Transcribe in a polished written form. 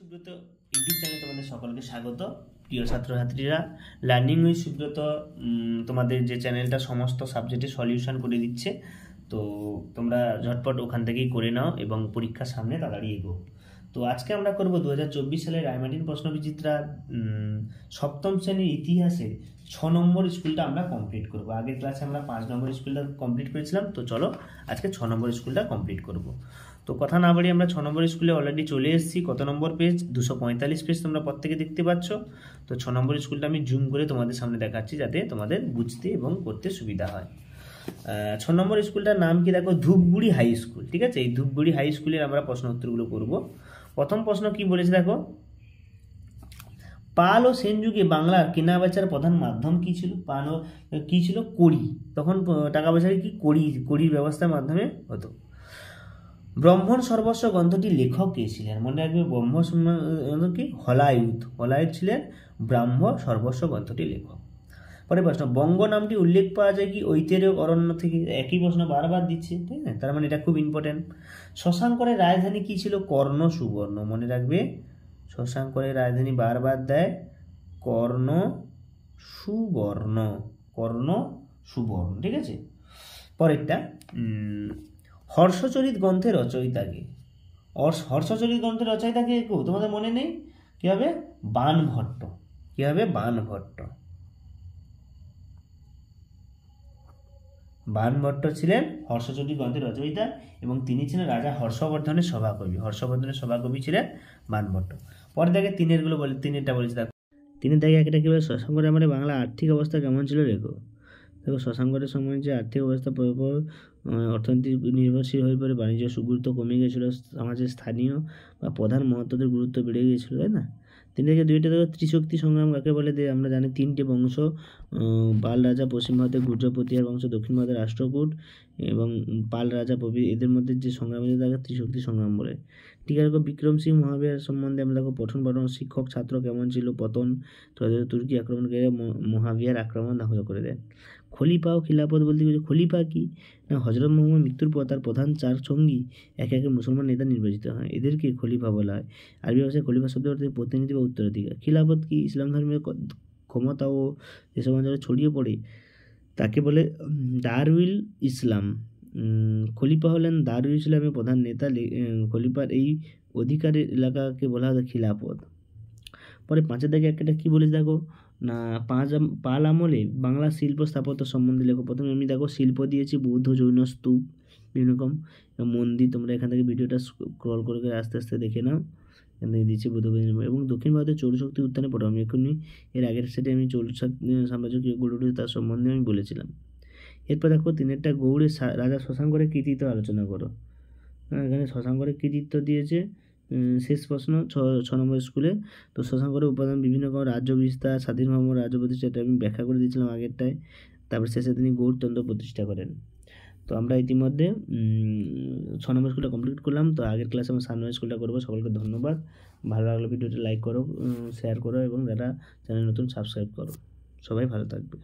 Subrata YouTube চ্যানেলে তোমাদের সকলকে স্বাগত। প্রিয় ছাত্রছাত্রীরা, লার্নিং উইথ সুব্রত তোমাদের যে চ্যানেলটা সমস্ত সাবজেক্টে সলিউশন করে দিচ্ছে, তো তোমরা ঝটপট ওখান থেকেই করে নাও এবং পরীক্ষার সামনে তাড়াতাড়ি এগো। তো আজকে আমরা করব 2024 সালের রায়মার্টিন প্রশ্নবিচিত্রা সপ্তম শ্রেণীর ইতিহাসে 6 নম্বর স্কুলটা আমরা কমপ্লিট করব। আগের ক্লাসে আমরা 5 নম্বর স্কুলটা কমপ্লিট করেছিলাম, তো চলো আজকে 6 নম্বর স্কুলটা কমপ্লিট করব। তো কথা না বাড়িয়ে আমরা 6 নম্বর স্কুলে অলরেডি চলে এসেছি। কত নম্বর পেজ? 245 পেজ তোমরা প্রত্যেকে দেখতে পাচ্ছ। তো 6 নম্বর স্কুলটা আমি জুম করে তোমাদের সামনে দেখাচ্ছি যাতে তোমাদের বুঝতে এবং করতে সুবিধা হয়। 6 নম্বর স্কুলটার নাম কি দেখো, ধূপগুড়ি হাই স্কুল। ঠিক আছে, এই ধূপগুড়ি হাই স্কুলের আমরা প্রশ্ন উত্তরগুলো করব। প্রথম প্রশ্ন কি বলেছে দেখো, পাল ও সেন যুগে বাংলার কেনা বেচার প্রধান মাধ্যম কি ছিল? পাল ও কি ছিল? কড়ি। তখন টাকা পয়সাকে কি কড়ির ব্যবস্থার মাধ্যমে হতো। ব্রহ্মণ সর্বস্ব গ্রন্থটির লেখক কে ছিলেন? মনে রাখবে, ব্রহ্ম কি হলায়ুত ছিলেন ব্রাহ্ম সর্বস্ব গ্রন্থটির লেখক। পরের প্রশ্ন, বঙ্গ নামটি উল্লেখ পাওয়া যায় কি ঐতিহ্য অরণ্য থেকে? একই প্রশ্ন বারবার দিচ্ছে, তাই না? তার মানে এটা খুব ইম্পর্টেন্ট। শশাঙ্করের রাজধানী কি ছিল? কর্ণ সুবর্ণ। মনে রাখবে, শশাঙ্করের রাজধানী বারবার দেয় কর্ণ সুবর্ণ। ঠিক আছে। পরেরটা, হর্ষচরিত গ্রন্থের রচয়িতাকে? হর্ষচরিত গ্রন্থের রচয়িতাকে তোমাদের মনে নেই? কি হবে? বাণভট্ট। কি হবে? বাণভট্ট ছিলেন হর্ষচরিত গ্রন্থের রচয়িতা এবং তিনি ছিলেন রাজা হর্ষবর্ধনের সভাকবি। হর্ষবর্ধনের সভাকবি ছিলেন বাণভট্ট। পরে দেখে তিনেরগুলো বলে, তিনেরটা বলেছে দেখো, তিনের দেখে একটা কি বলে, শশাঙ্করের মানে বাংলা আর্থিক অবস্থা কেমন ছিল দেখো। শশাঙ্করের সময় যে আর্থিক অবস্থা অর্থনীতি নির্ভরশীল হয়ে পড়ে, বাণিজ্য গুরুত্ব কমে গিয়েছিল, সমাজের স্থানীয় বা প্রধান মহত্বদের গুরুত্ব বেড়ে গিয়েছিল, তাই না? তিন থেকে দুইটা দেখো, ত্রিশক্তি সংগ্রাম কাকে বলে? আমরা জানি তিনটে বংশ, পাল রাজা পশ্চিম ভারতের গুর্জর প্রতিহার বংশ, দক্ষিণ ভারতের রাষ্ট্রকূট এবং পাল রাজা প্রভৃতি, এদের মধ্যে যে সংগ্রাম হয়েছে তাকে ত্রিশক্তি সংগ্রাম বলে। ঠিক আছে, বিক্রম সিং মহাবীর সম্বন্ধে আমরা দেখো, পঠন পাঠন, শিক্ষক ছাত্র কেমন ছিল, পতন, তুর্কি আক্রমণ করে মহাবীর আক্রমণ ধ্বংস করে দেন। খলিফা ও খিলাফত বলতে কিছু, খলিফা কি না, হযরত মুহাম্মদ মৃত্যুর পর তার প্রধান 4 সঙ্গী একে একে মুসলমান নেতা নির্বাচিত হয়, এদেরকে খলিফা বলা হয়। আরবি ভাষায় খলিফা শব্দের অর্থ প্রতিনিধি বা উত্তরাধিকার। খিলাফত কি? ইসলাম ধর্মের ক্ষমতা ও যেসব অঞ্চলে ছড়িয়ে পড়ে তাকে বলে দারুল ইসলাম। খলিফা হলেন দারুল ইসলামের প্রধান নেতা। খলিফার এই অধিকারের এলাকাকে বলা হয় খিলাফত। পরে 5 দাগে একটা কি বলেছে দেখো না, পাল আমলে বাংলা শিল্প স্থাপত্য সম্বন্ধে লেখো। প্রথমে আমি দেখো শিল্প দিয়েছি, বৌদ্ধ জৈন স্তূপ, বিভিন্ন রকম মন্দির। তোমরা এখান থেকে ভিডিওটা স্ক্রল করে আস্তে আস্তে দেখে নাও। এখান থেকে দিচ্ছি বৌদ্ধ এবং দক্ষিণ ভারতের চৌরশক্তি উত্থানে পড়ো। আমি এখনই এর আগের সেটে আমি সাম্রাজ্য কী গড়ে উঠেছে তার সম্বন্ধে আমি বলেছিলাম। এরপর দেখো তিনেরটা, গৌড়ের রাজা শশাঙ্করের কৃতিত্ব আলোচনা করো। এখানে শশাঙ্করের কৃতিত্ব দিয়েছে। শেষ প্রশ্ন 6 নম্বর স্কুলে। তো শশাঙ্করের উপাদান বিভিন্ন রকম রাজ্য বিস্তার, স্বাধীন রাজ্য প্রতিষ্ঠা, এটা আমি ব্যাখ্যা করে দিয়েছিলাম আগেরটায়। তারপর শেষে তিনি গৌড়তন্ত্র প্রতিষ্ঠা করেন। তো আমরা ইতিমধ্যে 6 নম্বর স্কুলটা কমপ্লিট করলাম। তো আগের ক্লাসে আমরা 7 নম্বর স্কুলটা করবো। সকলকে ধন্যবাদ। ভালো লাগলে ভিডিওটা লাইক করো, শেয়ার করো এবং যারা চ্যানেল নতুন সাবস্ক্রাইব করো। সবাই ভালো থাকবে।